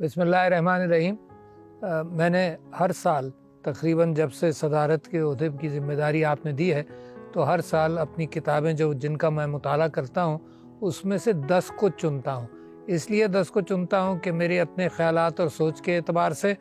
بسم اللہ الرحمن الرحیم۔ میں نے ہر سال تقریباً جب سے صدارت کے عہدے کی ذمہ داری آپ نے دی ہے تو ہر سال اپنی کتابیں جن کا میں مطالعہ کرتا ہوں اس میں سے 10 کو چنتا ہوں۔ اس لیے 10 کو چنتا ہوں کہ میرے اپنے خیالات اور سوچ کے اعتبار سے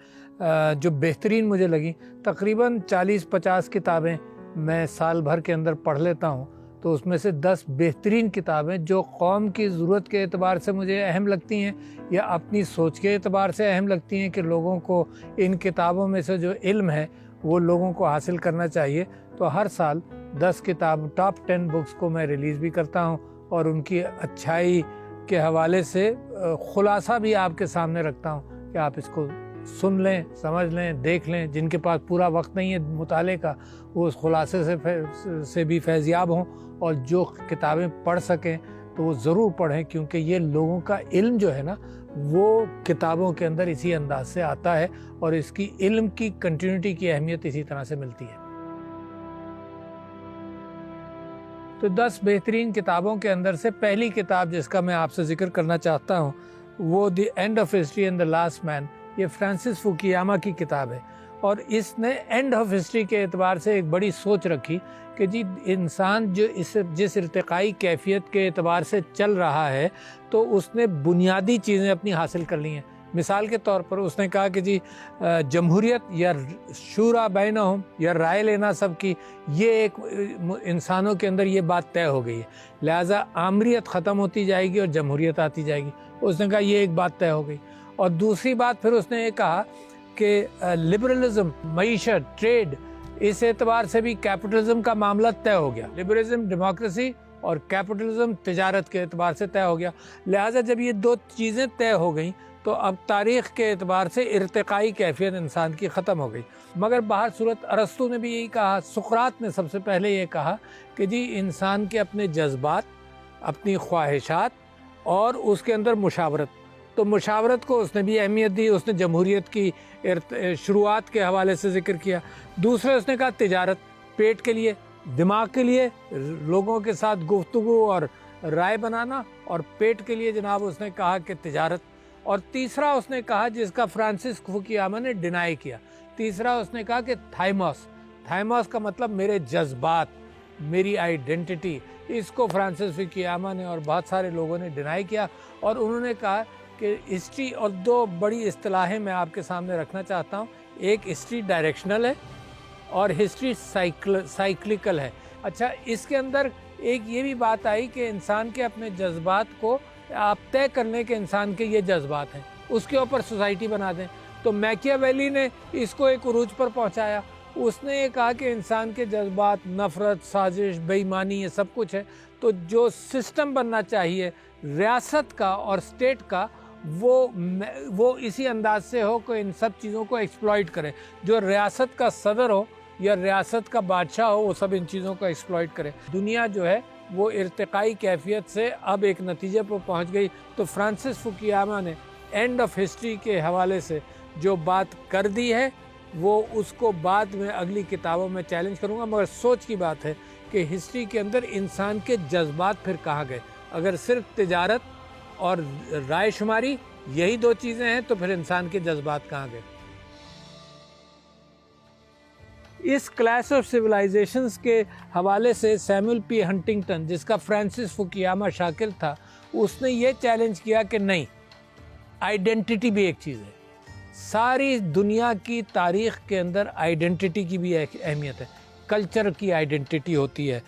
جو بہترین مجھے لگیں، تقریباً 40-50 کتابیں میں سال بھر کے اندر پڑھ لیتا ہوں، تو اس میں سے 10 بہترین کتابیں جو قوم کی ضرورت کے اعتبار سے مجھے اہم لگتی ہیں یا اپنی سوچ کے اعتبار سے اہم لگتی ہیں کہ لوگوں کو ان کتابوں میں سے جو علم ہے وہ لوگوں کو حاصل کرنا چاہیے، تو ہر سال 10 کتاب ٹاپ 10 بکس کو میں ریلیز بھی کرتا ہوں اور ان کی اچھائی کے حوالے سے خلاصہ بھی آپ کے سامنے رکھتا ہوں کہ آپ اس کو سن لیں، سمجھ لیں، دیکھ لیں۔ جن کے پاس پورا وقت نہیں ہے مطالعے کا وہ اس خلاصے سے بھی فیضیاب ہوں، اور جو کتابیں پڑھ سکیں تو وہ ضرور پڑھیں، کیونکہ یہ لوگوں کا علم جو ہے نا وہ کتابوں کے اندر اسی انداز سے آتا ہے اور اس کی علم کی کنٹینیوٹی کی اہمیت اسی طرح سے ملتی ہے۔ تو 10 بہترین کتابوں کے اندر سے پہلی کتاب جس کا میں آپ سے ذکر کرنا چاہتا ہوں وہ the end of history and the last man, یہ فرانسس فوکویاما کی کتاب ہے، اور اس نے اینڈ آف ہسٹری کے اعتبار سے ایک بڑی سوچ رکھی کہ جی انسان جو جس ارتقائی کیفیت کے اعتبار سے چل رہا ہے تو اس نے بنیادی چیزیں اپنی حاصل کر لی ہیں۔ مثال کے طور پر اس نے کہا کہ جی جمہوریت یا شورا بینہم یا رائے لینا سب کی، یہ ایک انسانوں کے اندر یہ بات طے ہو گئی ہے، لہٰذا آمریت ختم ہوتی جائے گی اور جمہوریت آتی جائے گی۔ اس نے کہا یہ ایک بات طے ہو گئی، اور دوسری بات پھر اس نے یہ کہا کہ لبرلزم، معیشت، ٹریڈ، اس اعتبار سے بھی کیپٹلزم کا معاملہ طے ہو گیا۔ لبرلزم ڈیموکریسی اور کیپٹلزم تجارت کے اعتبار سے طے ہو گیا، لہٰذا جب یہ دو چیزیں طے ہو گئیں تو اب تاریخ کے اعتبار سے ارتقائی کیفیت انسان کی ختم ہو گئی۔ مگر بہر صورت ارسطو نے بھی یہی کہا، سقراط نے سب سے پہلے یہ کہا کہ جی انسان کے اپنے جذبات، اپنی خواہشات اور اس کے اندر مشاورت، تو مشاورت کو اس نے بھی اہمیت دی۔ اس نے جمہوریت کی شروعات کے حوالے سے ذکر کیا۔ دوسرے اس نے کہا تجارت، پیٹ کے لیے، دماغ کے لیے، لوگوں کے ساتھ گفتگو اور رائے بنانا، اور پیٹ کے لیے جناب اس نے کہا کہ تجارت۔ اور تیسرا اس نے کہا جس کا فرانسس فوکویاما نے ڈینائی کیا، تیسرا اس نے کہا کہ تھائموس کا مطلب میرے جذبات، میری آئیڈینٹی، اس کو فرانسس فوکویاما نے اور بہت سارے لوگوں نے ڈینائی کیا، اور انہوں نے کہا کہ ہسٹری، اور دو بڑی اصطلاحیں میں آپ کے سامنے رکھنا چاہتا ہوں، ایک ہسٹری ڈائریکشنل ہے اور ہسٹری سائیکلیکل ہے۔ اچھا، اس کے اندر ایک یہ بھی بات آئی کہ انسان کے اپنے جذبات کو آپ طے کرنے کے انسان کے یہ جذبات ہیں، اس کے اوپر سوسائٹی بنا دیں، تو میکیاویلی نے اس کو ایک عروج پر پہنچایا۔ اس نے یہ کہا کہ انسان کے جذبات، نفرت، سازش، بے ایمانی، یہ سب کچھ ہے، تو جو سسٹم بننا چاہیے ریاست کا اور اسٹیٹ کا وہ اسی انداز سے ہو کہ ان سب چیزوں کو ایکسپلائٹ کرے۔ جو ریاست کا صدر ہو یا ریاست کا بادشاہ ہو وہ سب ان چیزوں کو ایکسپلائٹ کرے۔ دنیا جو ہے وہ ارتقائی کیفیت سے اب ایک نتیجے پر پہنچ گئی، تو فرانسس فوکویاما نے اینڈ آف ہسٹری کے حوالے سے جو بات کر دی ہے وہ اس کو بعد میں اگلی کتابوں میں چیلنج کروں گا، مگر سوچ کی بات ہے کہ ہسٹری کے اندر انسان کے جذبات پھر کہاں گئے؟ اگر صرف تجارت اور رائے شماری یہی دو چیزیں ہیں تو پھر انسان کے جذبات کہاں گئے؟ اس کلاس آف سویلائزیشنز کے حوالے سے سیموئل پی ہنٹنگٹن، جس کا فرانسس فوکویاما شاگرد تھا، اس نے یہ چیلنج کیا کہ نہیں، آئیڈینٹی بھی ایک چیز ہے۔ ساری دنیا کی تاریخ کے اندر آئیڈینٹی کی بھی ایک اہمیت ہے۔ کلچر کی آئیڈینٹی ہوتی ہے،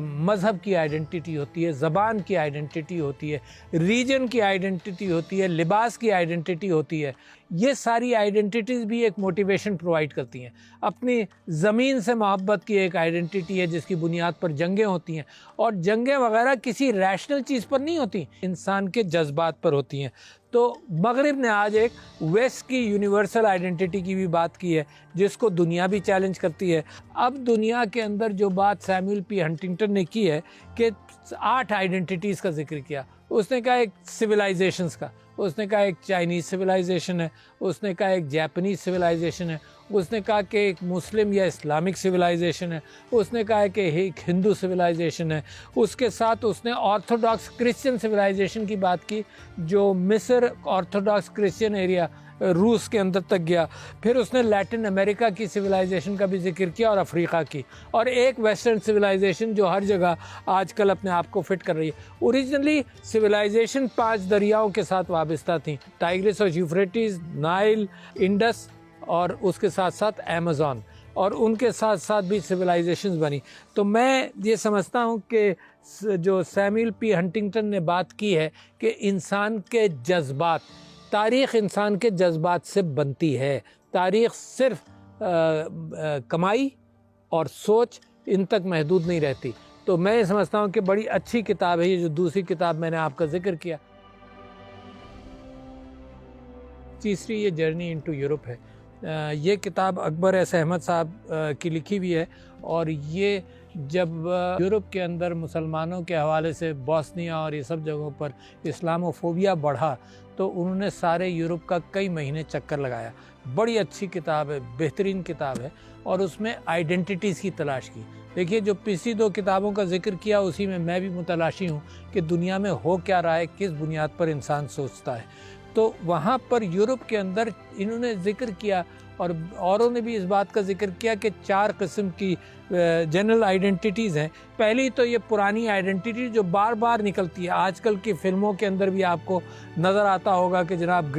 مذہب کی آئیڈینٹی ہوتی ہے، زبان کی آئیڈینٹی ہوتی ہے، ریجن کی آئیڈینٹی ہوتی ہے، لباس کی آئیڈینٹی ہوتی ہے۔ یہ ساری آئیڈینٹیز بھی ایک موٹیویشن پرووائڈ کرتی ہیں۔ اپنی زمین سے محبت کی ایک آئیڈینٹی ہے جس کی بنیاد پر جنگیں ہوتی ہیں، اور جنگیں وغیرہ کسی ریشنل چیز پر نہیں ہوتی، انسان کے جذبات پر ہوتی ہیں۔ تو مغرب نے آج ایک ویسٹ کی یونیورسل آئیڈینٹی کی بھی بات کی ہے جس کو دنیا بھی چیلنج کرتی ہے۔ اب دنیا کے اندر جو بات سیموئل پی ہنٹنگٹن نے کی ہے کہ 8 آئیڈینٹیز کا ذکر کیا، اس نے کہا ایک سویلائزیشنز کا، اس نے کہا ایک چائنیز سویلائزیشن ہے، اس نے کہا ایک جاپنیز سویلائزیشن ہے، اس نے کہا کہ ایک مسلم یا اسلامک سویلائزیشن ہے، اس نے کہا کہ ایک ہندو سویلائزیشن ہے، اس کے ساتھ اس نے آرتھوڈاکس کرسچن سویلائزیشن کی بات کی جو مصر آرتھوڈاکس کرسچن ایریا روس کے اندر تک گیا، پھر اس نے لیٹن امریکہ کی سویلائزیشن کا بھی ذکر کیا اور افریقہ کی، اور ایک ویسٹرن سویلائزیشن جو ہر جگہ آج کل اپنے آپ کو فٹ کر رہی ہے۔ اوریجنلی سویلائزیشن 5 دریاؤں کے ساتھ وابستہ تھیں، ٹائگرس اور یوفریٹس، نائل، انڈس اور اس کے ساتھ ساتھ ایمیزون، اور ان کے ساتھ ساتھ بھی سویلائزیشنز بنی۔ تو میں یہ سمجھتا ہوں کہ جو سیموئل پی ہنٹنگٹن نے بات کی ہے کہ انسان کے جذبات، تاریخ انسان کے جذبات سے بنتی ہے، تاریخ صرف کمائی اور سوچ ان تک محدود نہیں رہتی۔ تو میں یہ سمجھتا ہوں کہ بڑی اچھی کتاب ہے یہ جو دوسری کتاب میں نے آپ کا ذکر کیا۔ تیسری یہ جرنی انٹو یورپ ہے، یہ کتاب اکبر ایس احمد صاحب کی لکھی ہوئی ہے، اور یہ جب یورپ کے اندر مسلمانوں کے حوالے سے بوسنیا اور یہ سب جگہوں پر اسلاموفوبیا بڑھا تو انہوں نے سارے یورپ کا کئی مہینے چکر لگایا۔ بڑی اچھی کتاب ہے، بہترین کتاب ہے، اور اس میں آئیڈینٹیٹیز کی تلاش کی۔ دیکھیے جو پچھلی 2 کتابوں کا ذکر کیا اسی میں بھی متلاشی ہوں کہ دنیا میں ہو کیا رہا ہے، کس بنیاد پر انسان سوچتا ہے۔ تو وہاں پر یورپ کے اندر انہوں نے ذکر کیا، اور اوروں نے بھی اس بات کا ذکر کیا کہ 4 قسم کی جنرل آئیڈینٹیٹیز ہیں۔ پہلی تو یہ پرانی آئیڈینٹیٹی جو بار بار نکلتی ہے، آج کل کی فلموں کے اندر بھی آپ کو نظر آتا ہوگا کہ جناب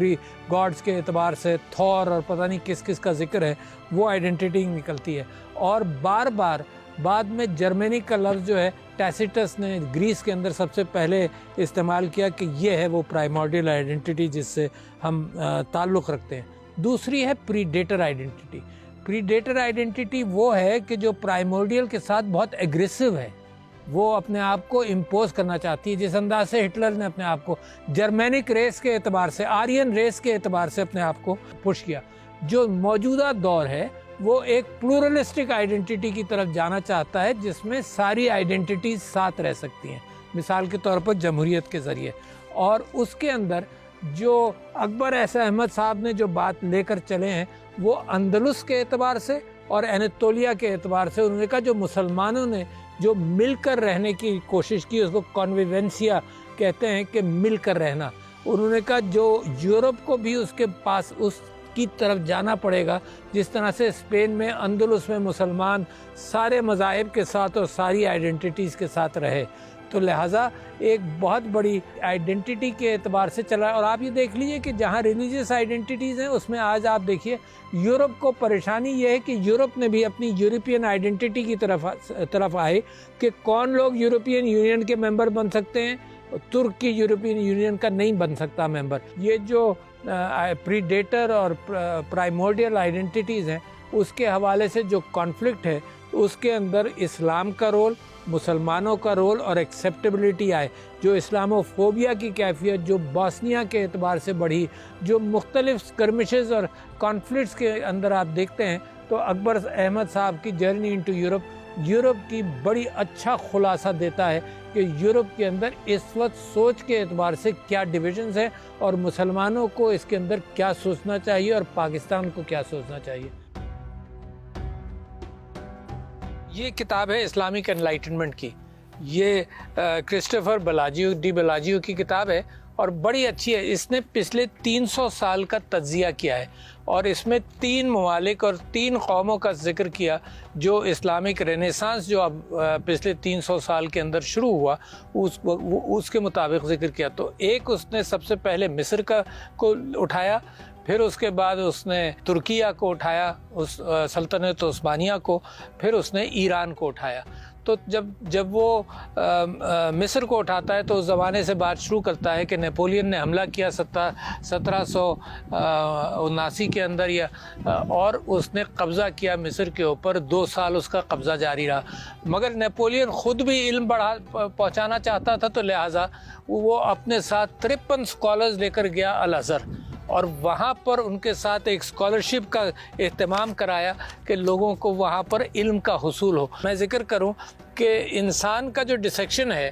گاڈز کے اعتبار سے تھور اور پتہ نہیں کس کس کا ذکر ہے، وہ آئیڈینٹیٹی نکلتی ہے۔ اور بار بار بعد میں جرمنی کا لفظ جو ہے ٹیسیٹس نے گریس کے اندر سب سے پہلے استعمال کیا کہ یہ ہے وہ پرائمورڈیل آئیڈینٹیٹی جس سے ہم تعلق رکھتے ہیں۔ دوسری ہے پریڈیٹر آئیڈینٹیٹی۔ پریڈیٹر آئیڈینٹیٹی وہ ہے کہ جو پرائمورڈیل کے ساتھ بہت ایگریسو ہے، وہ اپنے آپ کو امپوز کرنا چاہتی ہے، جس انداز سے ہٹلر نے اپنے آپ کو جرمینک ریس کے اعتبار سے، آرین ریس کے اعتبار سے اپنے آپ کو پش کیا۔ جو موجودہ دور ہے وہ ایک پلورلسٹک آئیڈینٹیٹی کی طرف جانا چاہتا ہے جس میں ساری آئیڈینٹیٹیز ساتھ رہ سکتی ہیں، مثال کے طور پر جمہوریت کے ذریعے۔ اور اس کے اندر جو اکبر ایس احمد صاحب نے جو بات لے کر چلے ہیں وہ اندلس کے اعتبار سے اور انیتولیا کے اعتبار سے، انہوں نے کہا جو مسلمانوں نے جو مل کر رہنے کی کوشش کی، اس کو کنویونسیا کہتے ہیں کہ مل کر رہنا۔ انہوں نے کہا جو یورپ کو بھی اس کے پاس اس کی طرف جانا پڑے گا، جس طرح سے اسپین میں اندلس میں مسلمان سارے مذاہب کے ساتھ اور ساری آئیڈینٹیٹیز کے ساتھ رہے، تو لہٰذا ایک بہت بڑی آئیڈینٹیٹی کے اعتبار سے چلا۔ اور آپ یہ دیکھ لیجئے کہ جہاں ریلیجیس آئیڈینٹیٹیز ہیں اس میں آج آپ دیکھیے یورپ کو پریشانی یہ ہے کہ یورپ نے بھی اپنی یورپین آئیڈینٹیٹی کی طرف آئے کہ کون لوگ یورپین یونین کے ممبر بن سکتے ہیں، ترک کی یورپین یونین کا نہیں بن سکتا ممبر۔ یہ جو پریڈیٹر اور پرائمورڈیل آئیڈینٹیٹیز ہیں اس کے حوالے سے جو کانفلکٹ ہے اس کے اندر اسلام کا رول، مسلمانوں کا رول اور ایکسیپٹیبلٹی آئے، جو اسلاموفوبیا کی کیفیت جو بوسنیا کے اعتبار سے بڑھی، جو مختلف اسکرمشز اور کانفلکٹس کے اندر آپ دیکھتے ہیں، تو اکبر احمد صاحب کی جرنی انٹو یورپ کی بڑی اچھا خلاصہ دیتا ہے کہ یورپ کے اندر اس وقت سوچ کے اعتبار سے کیا ڈویژنز ہیں اور مسلمانوں کو اس کے اندر کیا سوچنا چاہیے اور پاکستان کو کیا سوچنا چاہیے۔ یہ کتاب ہے اسلامک انلائٹنمنٹ کی، یہ کرسٹوفر ڈی بلاجیو کی کتاب ہے اور بڑی اچھی ہے۔ اس نے پچھلے 300 سال کا تجزیہ کیا ہے اور اس میں 3 ممالک اور 3 قوموں کا ذکر کیا جو اسلامک رینیسانس جو اب پچھلے 300 سال کے اندر شروع ہوا اس کے مطابق ذکر کیا۔ تو ایک اس نے سب سے پہلے مصر کو اٹھایا، پھر اس کے بعد اس نے ترکیہ کو اٹھایا، اس سلطنت عثمانیہ کو، پھر اس نے ایران کو اٹھایا۔ تو جب وہ مصر کو اٹھاتا ہے تو اس زمانے سے بات شروع کرتا ہے کہ نیپولین نے حملہ کیا 1779 کے اندر اور اس نے قبضہ کیا مصر کے اوپر، 2 سال اس کا قبضہ جاری رہا، مگر نیپولین خود بھی علم پہنچانا چاہتا تھا، تو لہٰذا وہ اپنے ساتھ 53 اسکالرز لے کر گیا الازہر، اور وہاں پر ان کے ساتھ ایک اسکالرشپ کا اہتمام کرایا کہ لوگوں کو وہاں پر علم کا حصول ہو۔ میں ذکر کروں کہ انسان کا جو ڈسیکشن ہے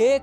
1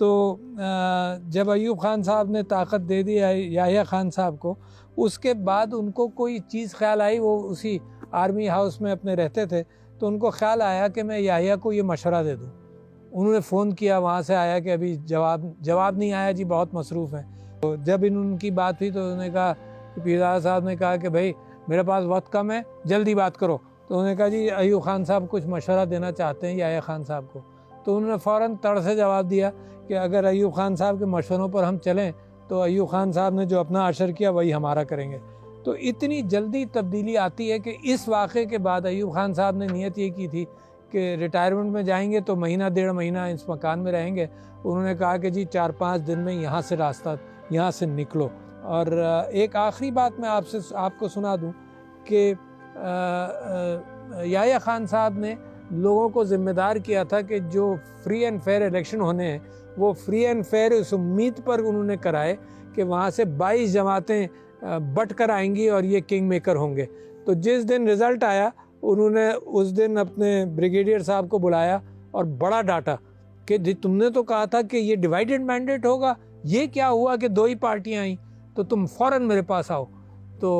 تو جب ایوب خان صاحب نے طاقت دے دی یحییٰ خان صاحب کو، اس کے بعد ان کو کوئی چیز خیال آئی، وہ اسی آرمی ہاؤس میں اپنے رہتے تھے، تو ان کو خیال آیا کہ میں یحییٰ کو یہ مشورہ دے دوں۔ انہوں نے فون کیا، وہاں سے آیا کہ ابھی جواب نہیں آیا جی، بہت مصروف ہیں۔ تو جب ان کی بات ہوئی تو انہوں نے کہا، پیرزادہ صاحب نے کہا کہ بھائی میرے پاس وقت کم ہے، جلدی بات کرو۔ تو انہوں نے کہا جی ایوب خان صاحب کچھ مشورہ دینا چاہتے ہیں یحییٰ خان صاحب کو۔ تو انہوں نے فوراً تڑ سے جواب دیا کہ اگر ایوب خان صاحب کے مشوروں پر ہم چلیں تو ایوب خان صاحب نے جو اپنا عشر کیا وہی ہمارا کریں گے۔ تو اتنی جلدی تبدیلی آتی ہے کہ اس واقعے کے بعد ایوب خان صاحب نے نیت یہ کی تھی کہ ریٹائرمنٹ میں جائیں گے تو مہینہ ڈیڑھ مہینہ اس مکان میں رہیں گے۔ انہوں نے کہا کہ جی 4-5 دن میں یہاں سے راستہ، یہاں سے نکلو۔ اور ایک آخری بات میں آپ کو سنا دوں کہ یحییٰ خان صاحب نے لوگوں کو ذمہ دار کیا تھا کہ جو فری اینڈ فیئر الیکشن ہونے ہیں وہ فری اینڈ فیئر اس امید پر انہوں نے کرائے کہ وہاں سے 22 جماعتیں بٹ کر آئیں گی اور یہ کنگ میکر ہوں گے۔ تو جس دن رزلٹ آیا انہوں نے اس دن اپنے بریگیڈیئر صاحب کو بلایا اور بڑا ڈانٹا کہ جی تم نے تو کہا تھا کہ یہ ڈیوائیڈڈ مینڈیٹ ہوگا، یہ کیا ہوا کہ 2 ہی پارٹیاں آئیں، تو تم فوراً میرے پاس آؤ۔ تو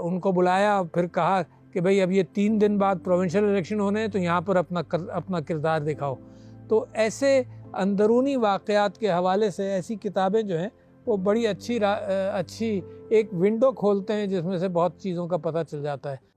ان کو بلایا، پھر کہا کہ بھئی اب یہ 3 دن بعد پروونشل الیکشن ہونے ہیں تو یہاں پر اپنا کردار دکھاؤ۔ تو ایسے اندرونی واقعات کے حوالے سے ایسی کتابیں جو ہیں وہ بڑی اچھی ایک ونڈو کھولتے ہیں جس میں سے بہت چیزوں کا پتہ چل جاتا ہے۔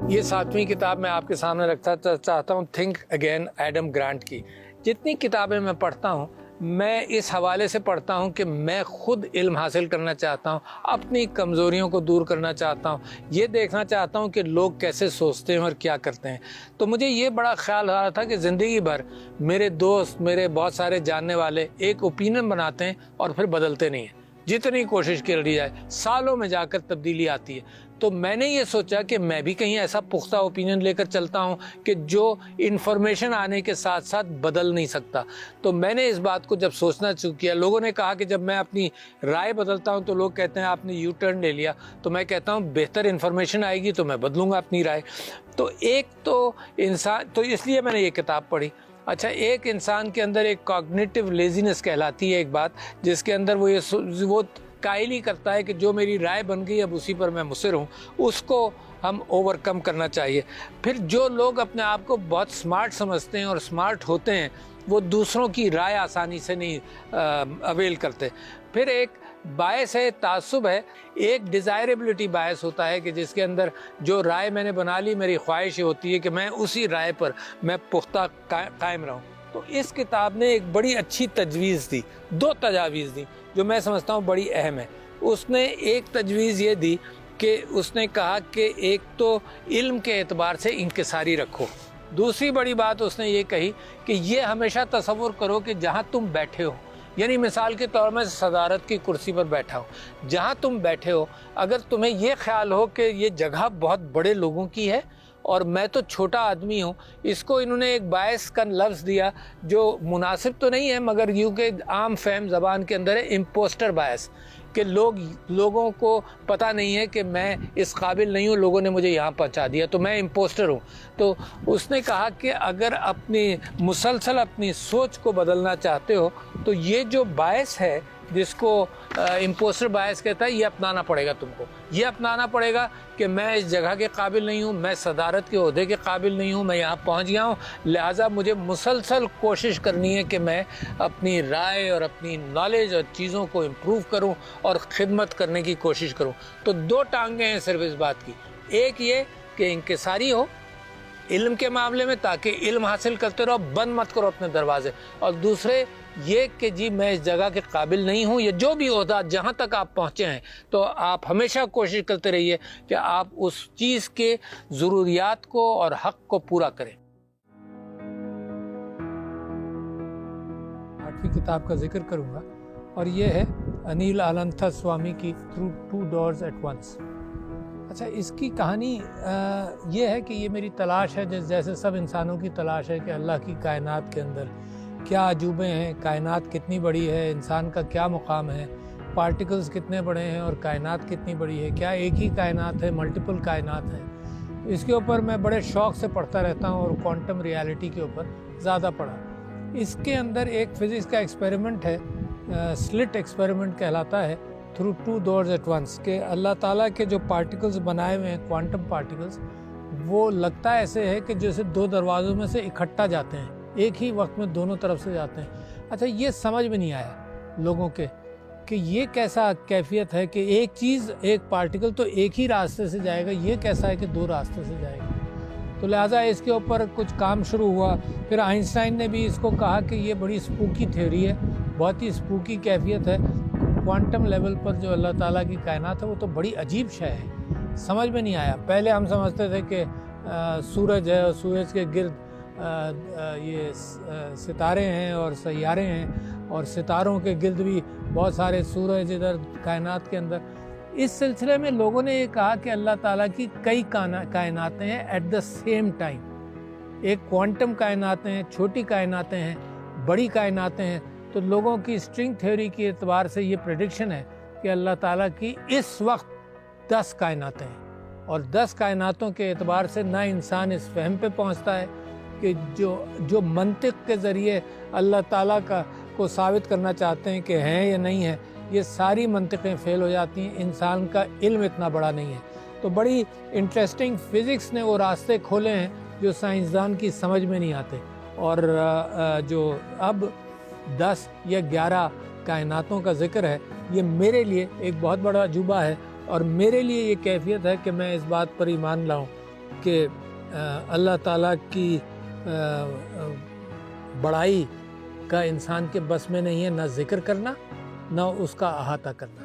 یہ 7ویں کتاب میں آپ کے سامنے رکھتا چاہتا ہوں، تھنک اگین، ایڈم گرانٹ کی۔ جتنی کتابیں میں پڑھتا ہوں میں اس حوالے سے پڑھتا ہوں کہ میں خود علم حاصل کرنا چاہتا ہوں، اپنی کمزوریوں کو دور کرنا چاہتا ہوں، یہ دیکھنا چاہتا ہوں کہ لوگ کیسے سوچتے ہیں اور کیا کرتے ہیں۔ تو مجھے یہ بڑا خیال آ رہا تھا کہ زندگی بھر میرے دوست، میرے بہت سارے جاننے والے ایک اوپینین بناتے ہیں اور پھر بدلتے نہیں ہیں، جتنی کوشش کی جائے سالوں میں جا کر تبدیلی آتی ہے۔ تو میں نے یہ سوچا کہ میں بھی کہیں ایسا پختہ اوپینین لے کر چلتا ہوں کہ جو انفارمیشن آنے کے ساتھ ساتھ بدل نہیں سکتا۔ تو میں نے اس بات کو جب سوچنا شروع کیا، لوگوں نے کہا کہ جب میں اپنی رائے بدلتا ہوں تو لوگ کہتے ہیں آپ نے یو ٹرن لے لیا، تو میں کہتا ہوں بہتر انفارمیشن آئے گی تو میں بدلوں گا اپنی رائے۔ تو اس لیے میں نے یہ کتاب پڑھی۔ اچھا، ایک انسان کے اندر ایک کوگنیٹو لیزینس کہلاتی ہے ایک بات، جس کے اندر وہ قائل ہی کرتا ہے کہ جو میری رائے بن گئی اب اسی پر میں مصر ہوں، اس کو ہم اوور کم کرنا چاہیے۔ پھر جو لوگ اپنے آپ کو بہت سمارٹ سمجھتے ہیں اور سمارٹ ہوتے ہیں وہ دوسروں کی رائے آسانی سے نہیں اویل کرتے۔ پھر ایک باعث ہے، تعصب ہے، ایک ڈیزائربلٹی باعث ہوتا ہے کہ جس کے اندر جو رائے میں نے بنا لی میری خواہش ہوتی ہے کہ میں اسی رائے پر میں پختہ قائم رہوں۔ تو اس کتاب نے ایک بڑی اچھی تجویز دی، 2 تجاویز دی جو میں سمجھتا ہوں بڑی اہم ہے۔ اس نے ایک تجویز یہ دی کہ اس نے کہا کہ ایک تو علم کے اعتبار سے انکساری رکھو، دوسری بڑی بات اس نے یہ کہی کہ یہ ہمیشہ تصور کرو کہ جہاں تم بیٹھے ہو، یعنی مثال کے طور میں صدارت کی کرسی پر بیٹھا ہو، جہاں تم بیٹھے ہو اگر تمہیں یہ خیال ہو کہ یہ جگہ بہت بڑے لوگوں کی ہے اور میں تو چھوٹا آدمی ہوں، اس کو انہوں نے ایک باعث کا لفظ دیا جو مناسب تو نہیں ہے مگر یوں کہ عام فہم زبان کے اندر ہے، امپوسٹر باعث، کہ لوگوں کو پتہ نہیں ہے کہ میں اس قابل نہیں ہوں، لوگوں نے مجھے یہاں پہنچا دیا تو میں امپوسٹر ہوں۔ تو اس نے کہا کہ اگر مسلسل اپنی سوچ کو بدلنا چاہتے ہو تو یہ جو باعث ہے جس کو امپوسٹر باعث کہتا ہے، یہ اپنانا پڑے گا، تم کو یہ اپنانا پڑے گا کہ میں اس جگہ کے قابل نہیں ہوں، میں صدارت کے عہدے کے قابل نہیں ہوں، میں یہاں پہنچ گیا ہوں، لہٰذا مجھے مسلسل کوشش کرنی ہے کہ میں اپنی رائے اور اپنی نالج اور چیزوں کو امپروو کروں اور خدمت کرنے کی کوشش کروں۔ تو 2 ٹانگیں ہیں صرف اس بات کی، ایک یہ کہ انکساری ہو علم کے معاملے میں تاکہ علم حاصل کرتے رہو، بند مت کرو اپنے دروازے، اور دوسرے یہ کہ جی میں اس جگہ کے قابل نہیں ہوں، یہ جو بھی عہدہ جہاں تک آپ پہنچے ہیں تو آپ ہمیشہ کوشش کرتے رہیے کہ آپ اس چیز کے ضروریات کو اور حق کو پورا کریں۔ 8ویں کتاب کا ذکر کروں گا اور یہ ہے انیل آننتھا سوامی کی تھرو 2 ڈورز ایٹ ونس۔ اچھا، اس کی کہانی یہ ہے کہ یہ میری تلاش ہے، جیسے سب انسانوں کی تلاش ہے کہ اللہ کی کائنات کے اندر کیا عجوبے ہیں، کائنات کتنی بڑی ہے، انسان کا کیا مقام ہے، پارٹیکلز کتنے بڑے ہیں اور کائنات کتنی بڑی ہے، کیا ایک ہی کائنات ہے، ملٹیپل کائنات ہے۔ اس کے اوپر میں بڑے شوق سے پڑھتا رہتا ہوں اور کوانٹم ریالٹی کے اوپر زیادہ پڑھا۔ اس کے اندر ایک فزکس کا ایکسپیریمنٹ ہے، سلٹ ایکسپیریمنٹ کہلاتا ہے، through two doors at once, کہ اللہ تعالیٰ کے جو پارٹیکلز بنائے ہوئے ہیں کوانٹم پارٹیکلز، وہ لگتا ایسے ہے کہ جیسے دو دروازوں میں سے اکٹھا جاتے ہیں، ایک ہی وقت میں دونوں طرف سے جاتے ہیں۔ اچھا، یہ سمجھ میں نہیں آیا لوگوں کے کہ یہ کیسا کیفیت ہے کہ ایک چیز، ایک پارٹیکل تو ایک ہی راستے سے جائے گا، یہ کیسا ہے کہ دو راستے سے جائے گا؟ تو لہٰذا اس کے اوپر کچھ کام شروع ہوا۔ پھر آئنسٹائن نے بھی اس کو کہا کہ یہ بڑی اسپوکی تھیوری ہے، بہت ہی اسپوکی کیفیت ہے، کوانٹم لیول پر جو اللہ تعالیٰ کی کائنات ہے وہ تو بڑی عجیب شے ہے، سمجھ میں نہیں آیا۔ پہلے ہم سمجھتے تھے کہ سورج ہے اور سورج کے گرد یہ ستارے ہیں اور سیارے ہیں، اور ستاروں کے گرد بھی بہت سارے سورج ادھر کائنات کے اندر۔ اس سلسلے میں لوگوں نے یہ کہا کہ اللہ تعالیٰ کی کئی کائناتیں ہیں ایٹ دا سیم ٹائم، ایک کوانٹم کائناتیں ہیں، چھوٹی کائناتیں ہیں، بڑی کائناتیں ہیں۔ تو لوگوں کی اسٹرنگ تھیوری کے اعتبار سے یہ پریڈکشن ہے کہ اللہ تعالیٰ کی اس وقت 10 کائناتیں ہیں، اور 10 کائناتوں کے اعتبار سے نہ انسان اس فہم پہ پہنچتا ہے کہ جو منطق کے ذریعے اللہ تعالیٰ کو ثابت کرنا چاہتے ہیں کہ ہیں یا نہیں ہیں، یہ ساری منطقیں فیل ہو جاتی ہیں، انسان کا علم اتنا بڑا نہیں ہے۔ تو بڑی انٹرسٹنگ فزکس نے وہ راستے کھولے ہیں جو سائنسدان کی سمجھ میں نہیں آتے، اور جو اب 10 یا 11 کائناتوں کا ذکر ہے، یہ میرے لیے ایک بہت بڑا عجوبہ ہے، اور میرے لیے یہ کیفیت ہے کہ میں اس بات پر ایمان لاؤں کہ اللہ تعالیٰ کی بڑائی کا انسان کے بس میں نہیں ہے، نہ ذکر کرنا نہ اس کا احاطہ کرنا۔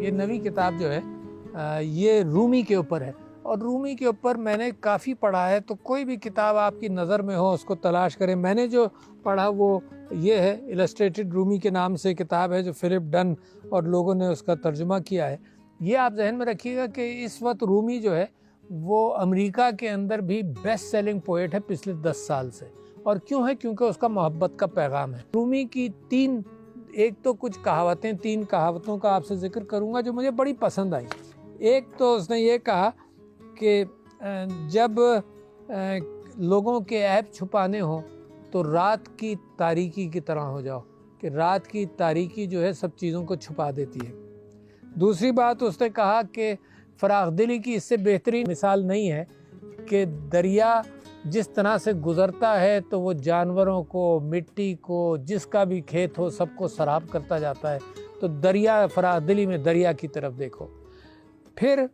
یہ نویں کتاب جو ہے یہ رومی کے اوپر ہے، اور رومی کے اوپر میں نے کافی پڑھا ہے، تو کوئی بھی کتاب آپ کی نظر میں ہو اس کو تلاش کریں۔ میں نے جو پڑھا وہ یہ ہے، السٹریٹڈ رومی کے نام سے کتاب ہے جو فلپ ڈن اور لوگوں نے اس کا ترجمہ کیا ہے۔ یہ آپ ذہن میں رکھیے گا کہ اس وقت رومی جو ہے وہ امریکہ کے اندر بھی بیسٹ سیلنگ پوئٹ ہے پچھلے 10 سال سے۔ اور کیوں ہے؟ کیونکہ اس کا محبت کا پیغام ہے۔ رومی کی ایک تو کچھ کہاوتیں، 3 کہاوتوں کا آپ سے ذکر کروں گا جو مجھے بڑی پسند آئی۔ ایک تو اس نے یہ کہا کہ جب لوگوں کے عیب چھپانے ہوں تو رات کی تاریکی کی طرح ہو جاؤ، کہ رات کی تاریکی جو ہے سب چیزوں کو چھپا دیتی ہے۔ دوسری بات اس نے کہا کہ فراخ دلی کی اس سے بہترین مثال نہیں ہے کہ دریا جس طرح سے گزرتا ہے تو وہ جانوروں کو، مٹی کو، جس کا بھی کھیت ہو سب کو سراب کرتا جاتا ہے، تو دریا فراخ دلی میں دریا کی طرف دیکھو۔ پھر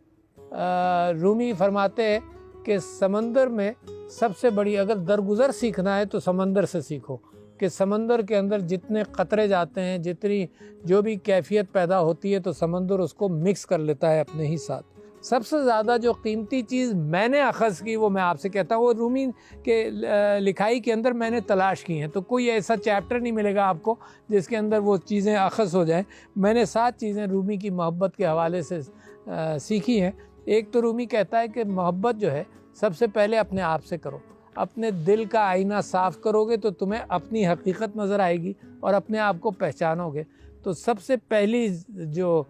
رومی فرماتے ہیں کہ سمندر میں سب سے بڑی اگر درگزر سیکھنا ہے تو سمندر سے سیکھو، کہ سمندر کے اندر جتنے قطرے جاتے ہیں، جتنی جو بھی کیفیت پیدا ہوتی ہے تو سمندر اس کو مکس کر لیتا ہے اپنے ہی ساتھ۔ سب سے زیادہ جو قیمتی چیز میں نے اخذ کی وہ میں آپ سے کہتا ہوں، وہ رومی کے لکھائی کے اندر میں نے تلاش کی ہیں، تو کوئی ایسا چیپٹر نہیں ملے گا آپ کو جس کے اندر وہ چیزیں اخذ ہو جائیں۔ میں نے 7 چیزیں رومی کی محبت کے حوالے سے سیکھی ہیں۔ ایک تو رومی کہتا ہے کہ محبت جو ہے سب سے پہلے اپنے آپ سے کرو، اپنے دل کا آئینہ صاف کرو گے تو تمہیں اپنی حقیقت نظر آئے گی اور اپنے آپ کو پہچانو گے۔ تو سب سے پہلی جو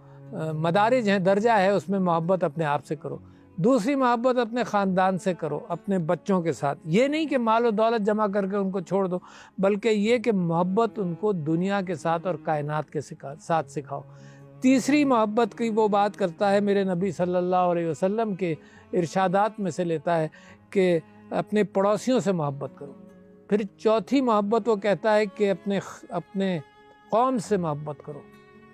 مدارج ہیں، درجہ ہے، اس میں محبت اپنے آپ سے کرو۔ دوسری محبت اپنے خاندان سے کرو، اپنے بچوں کے ساتھ۔ یہ نہیں کہ مال و دولت جمع کر کے ان کو چھوڑ دو، بلکہ یہ کہ محبت ان کو دنیا کے ساتھ اور کائنات کے ساتھ سکھاؤ۔ تیسری محبت کی وہ بات کرتا ہے، میرے نبی صلی اللہ علیہ وسلم کے ارشادات میں سے لیتا ہے کہ اپنے پڑوسیوں سے محبت کرو۔ پھر چوتھی محبت وہ کہتا ہے کہ اپنے قوم سے محبت کرو،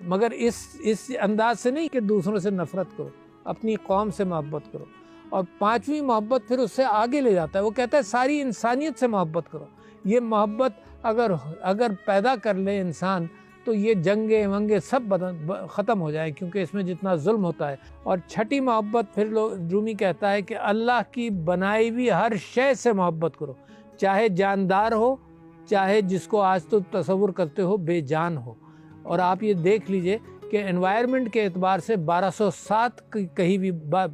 مگر اس انداز سے نہیں کہ دوسروں سے نفرت کرو، اپنی قوم سے محبت کرو۔ اور 5ویں محبت پھر اس سے آگے لے جاتا ہے، وہ کہتا ہے ساری انسانیت سے محبت کرو۔ یہ محبت اگر پیدا کر لے انسان تو یہ جنگیں ونگیں سب ختم ہو جائیں، کیونکہ اس میں جتنا ظلم ہوتا ہے۔ اور 6ٹھی محبت پھر رومی کہتا ہے کہ اللہ کی بنائی ہوئی ہر شے سے محبت کرو، چاہے جاندار ہو، چاہے جس کو آج تو تصور کرتے ہو بے جان ہو۔ اور آپ یہ دیکھ لیجئے کہ انوائرمنٹ کے اعتبار سے 1207 کہیں بھی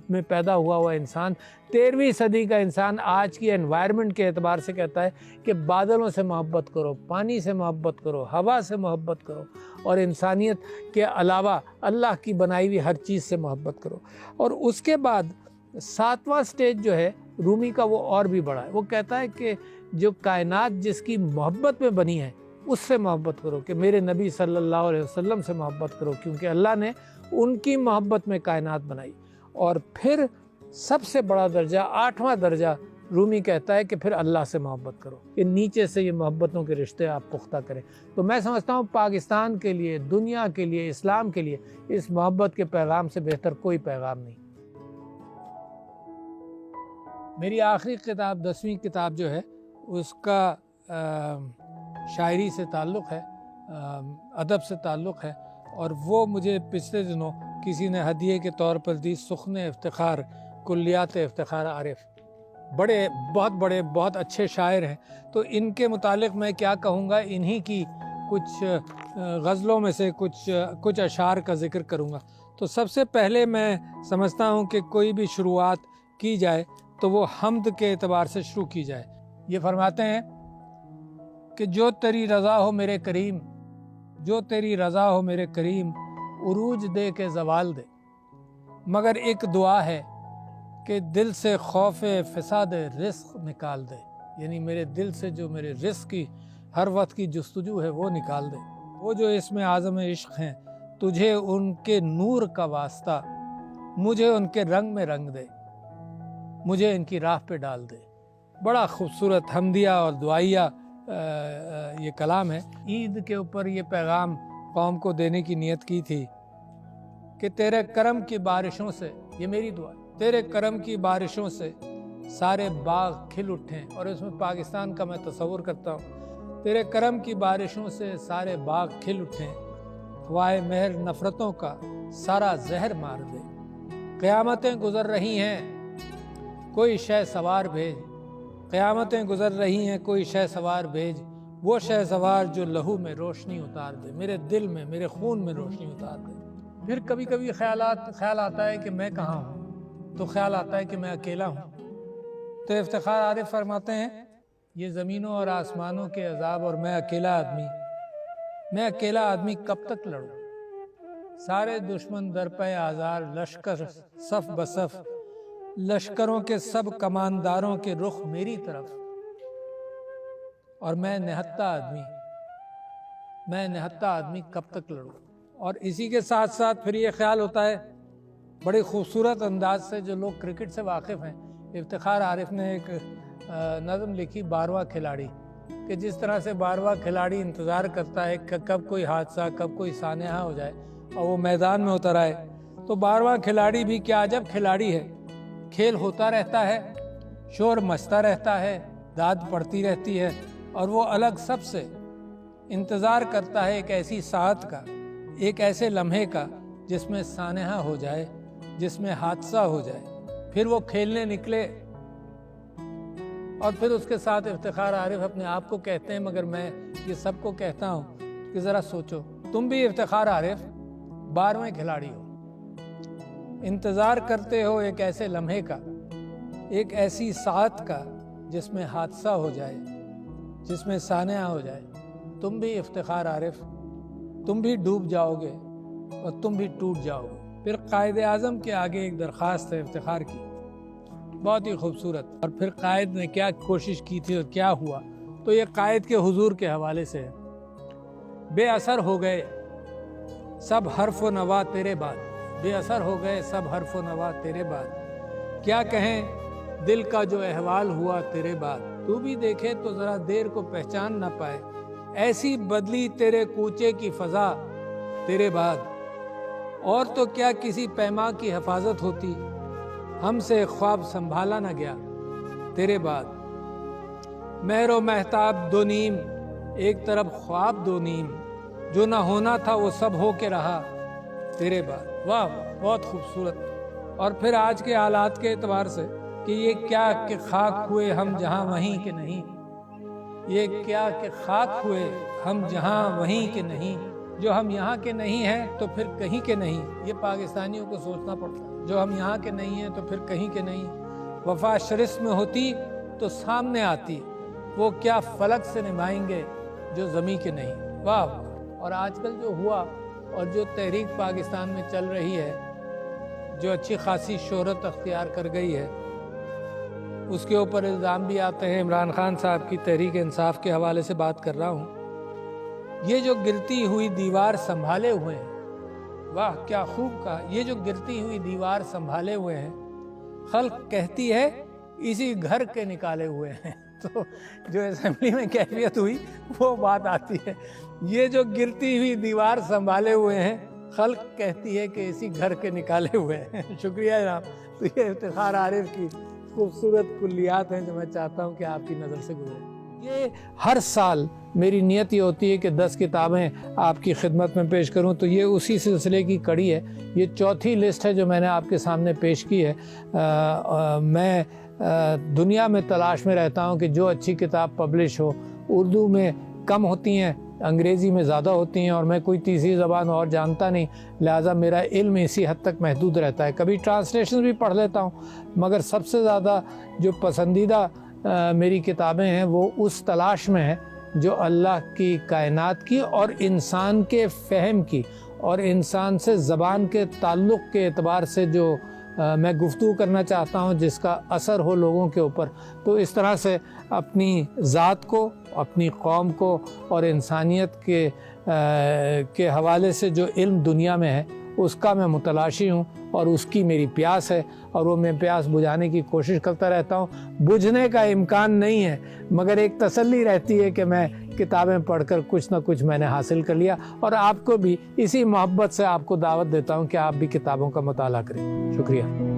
میں پیدا ہوا انسان، 13ویں صدی کا انسان آج کی انوائرمنٹ کے اعتبار سے کہتا ہے کہ بادلوں سے محبت کرو، پانی سے محبت کرو، ہوا سے محبت کرو، اور انسانیت کے علاوہ اللہ کی بنائی ہوئی ہر چیز سے محبت کرو۔ اور اس کے بعد 7واں سٹیج جو ہے رومی کا وہ اور بھی بڑا ہے. وہ کہتا ہے کہ جو کائنات جس کی محبت میں بنی ہے اس سے محبت کرو، کہ میرے نبی صلی اللہ علیہ وسلم سے محبت کرو، کیونکہ اللہ نے ان کی محبت میں کائنات بنائی. اور پھر سب سے بڑا درجہ 8واں درجہ رومی کہتا ہے کہ پھر اللہ سے محبت کرو، کہ نیچے سے یہ محبتوں کے رشتے آپ پختہ کریں. تو میں سمجھتا ہوں پاکستان کے لیے، دنیا کے لیے، اسلام کے لیے اس محبت کے پیغام سے بہتر کوئی پیغام نہیں. میری آخری کتاب 10ویں کتاب جو ہے اس کا شاعری سے تعلق ہے، ادب سے تعلق ہے، اور وہ مجھے پچھلے دنوں کسی نے ہدیے کے طور پر دی. سخن افتخار کلیات افتخار عارف، بہت اچھے شاعر ہیں. تو ان کے متعلق میں کیا کہوں گا، انہی کی کچھ غزلوں میں سے کچھ اشعار کا ذکر کروں گا. تو سب سے پہلے میں سمجھتا ہوں کہ کوئی بھی شروعات کی جائے تو وہ حمد کے اعتبار سے شروع کی جائے. یہ فرماتے ہیں کہ جو تیری رضا ہو میرے کریم، جو تیری رضا ہو میرے کریم، عروج دے کے زوال دے. مگر ایک دعا ہے کہ دل سے خوف فساد رزق نکال دے، یعنی میرے دل سے جو میرے رزق کی ہر وقت کی جستجو ہے وہ نکال دے. وہ جو اس میں اعظم عشق ہیں، تجھے ان کے نور کا واسطہ، مجھے ان کے رنگ میں رنگ دے، مجھے ان کی راہ پہ ڈال دے. بڑا خوبصورت حمدیہ اور دعائیہ یہ کلام ہے. عید کے اوپر یہ پیغام قوم کو دینے کی نیت کی تھی کہ تیرے کرم کی بارشوں سے، یہ میری دعا ہے، تیرے کرم کی بارشوں سے سارے باغ کھل اٹھیں. اور اس میں پاکستان کا میں تصور کرتا ہوں. تیرے کرم کی بارشوں سے سارے باغ کھل اٹھیں، ہوائے مہر نفرتوں کا سارا زہر مار دے. قیامتیں گزر رہی ہیں کوئی شہ سوار بھیج، قیامتیں گزر رہی ہیں کوئی شہ سوار بھیج، وہ شہ سوار جو لہو میں روشنی اتار دے، میرے دل میں، میرے خون میں روشنی اتار دے. پھر کبھی کبھی خیال آتا ہے کہ میں کہاں ہوں، تو خیال آتا ہے کہ میں اکیلا ہوں. تو افتخار عارف فرماتے ہیں یہ زمینوں اور آسمانوں کے عذاب اور میں اکیلا آدمی کب تک لڑوں. سارے دشمن در پہ آزار، لشکر صف بصف، لشکروں کے سب کمانداروں کے رخ میری طرف، اور میں نہتہ آدمی کب تک لڑوں. اور اسی کے ساتھ ساتھ پھر یہ خیال ہوتا ہے بڑی خوبصورت انداز سے، جو لوگ کرکٹ سے واقف ہیں، افتخار عارف نے ایک نظم لکھی 12واں کھلاڑی، کہ جس طرح سے 12واں کھلاڑی انتظار کرتا ہے کہ کب کوئی حادثہ، کب کوئی سانحہ ہو جائے اور وہ میدان میں اتر آئے. تو 12واں کھلاڑی بھی کیا عجب کھلاڑی ہے. کھیل ہوتا رہتا ہے، شور مچتا رہتا ہے، داد پڑتی رہتی ہے، اور وہ الگ سب سے انتظار کرتا ہے ایک ایسی ساعت کا، ایک ایسے لمحے کا جس میں سانحہ ہو جائے، جس میں حادثہ ہو جائے. پھر وہ کھیلنے نکلے. اور پھر اس کے ساتھ افتخار عارف اپنے آپ کو کہتے ہیں، مگر میں یہ سب کو کہتا ہوں کہ ذرا سوچو، تم بھی افتخار عارف 12ویں کھلاڑی ہو، انتظار کرتے ہو ایک ایسے لمحے کا، ایک ایسی ساعت کا جس میں حادثہ ہو جائے، جس میں سانحہ ہو جائے. تم بھی افتخار عارف، تم بھی ڈوب جاؤ گے اور تم بھی ٹوٹ جاؤ گے. پھر قائد اعظم کے آگے ایک درخواست ہے افتخار کی، بہت ہی خوبصورت. اور پھر قائد نے کیا کوشش کی تھی اور کیا ہوا، تو یہ قائد کے حضور کے حوالے سے ہے. بے اثر ہو گئے سب حرف و نوا تیرے بعد، بے اثر ہو گئے سب حرف و نوا تیرے بعد، کیا کہیں دل کا جو احوال ہوا تیرے بعد. تو بھی دیکھے تو ذرا دیر کو پہچان نہ پائے، ایسی بدلی تیرے کوچے کی فضا تیرے بعد. اور تو کیا کسی پیما کی حفاظت ہوتی، ہم سے خواب سنبھالا نہ گیا تیرے بعد. مہر و مہتاب دو نیم، ایک طرف خواب دو نیم، جو نہ ہونا تھا وہ سب ہو کے رہا تیرے بعد. واہ، بہت خوبصورت. اور پھر آج کے حالات کے اعتبار سے کہ یہ کیا کہ خاک ہوئے ہم جہاں وہیں کہ نہیں، یہ کیا کہ خاک ہوئے ہم جہاں وہیں کہ نہیں، جو ہم یہاں کے نہیں ہیں تو پھر کہیں کے نہیں. یہ پاکستانیوں کو سوچنا پڑتا ہے، جو ہم یہاں کے نہیں ہیں تو پھر کہیں کے نہیں. وفا شرس میں ہوتی تو سامنے آتی، وہ کیا فلک سے نبھائیں گے جو زمیں کے نہیں. واہ. اور آج کل جو ہوا اور جو تحریک پاکستان میں چل رہی ہے، جو اچھی خاصی شہرت اختیار کر گئی ہے، اس کے اوپر الزام بھی آتے ہیں۔ عمران خان صاحب کی تحریک انصاف کے حوالے سے بات کر رہا ہوں۔ یہ جو گرتی ہوئی دیوار سنبھالے ہوئے ہیں، واہ کیا خوب کہا، یہ جو گرتی ہوئی دیوار سنبھالے ہوئے ہیں، خلق کہتی ہے اسی گھر کے نکالے ہوئے ہیں۔ تو جو اسمبلی میں کیفیت ہوئی وہ بات آتی ہے، یہ جو گرتی ہوئی دیوار سنبھالے ہوئے ہیں، خلق کہتی ہے کہ اسی گھر کے نکالے ہوئے ہیں۔ شکریہ جناب۔ تو یہ افتخار عارف کی خوبصورت کلیات ہیں جو میں چاہتا ہوں کہ آپ کی نظر سے گزرے۔ یہ ہر سال میری نیت یہ ہوتی ہے کہ 10 کتابیں آپ کی خدمت میں پیش کروں، تو یہ اسی سلسلے کی کڑی ہے۔ یہ چوتھی لسٹ ہے جو میں نے آپ کے سامنے پیش کی ہے۔ میں دنیا میں تلاش میں رہتا ہوں کہ جو اچھی کتاب پبلش ہو، اردو میں کم ہوتی ہیں، انگریزی میں زیادہ ہوتی ہیں، اور میں کوئی تیسری زبان اور جانتا نہیں، لہٰذا میرا علم اسی حد تک محدود رہتا ہے۔ کبھی ٹرانسلیشن بھی پڑھ لیتا ہوں، مگر سب سے زیادہ جو پسندیدہ میری کتابیں ہیں وہ اس تلاش میں ہیں جو اللہ کی کائنات کی اور انسان کے فہم کی اور انسان سے زبان کے تعلق کے اعتبار سے جو میں گفتگو کرنا چاہتا ہوں، جس کا اثر ہو لوگوں کے اوپر۔ تو اس طرح سے اپنی ذات کو، اپنی قوم کو اور انسانیت کے حوالے سے جو علم دنیا میں ہے اس کا میں متلاشی ہوں، اور اس کی میری پیاس ہے، اور وہ میں پیاس بجھانے کی کوشش کرتا رہتا ہوں۔ بجھنے کا امکان نہیں ہے، مگر ایک تسلی رہتی ہے کہ میں کتابیں پڑھ کر کچھ نہ کچھ میں نے حاصل کر لیا، اور آپ کو بھی اسی محبت سے آپ کو دعوت دیتا ہوں کہ آپ بھی کتابوں کا مطالعہ کریں۔ شکریہ۔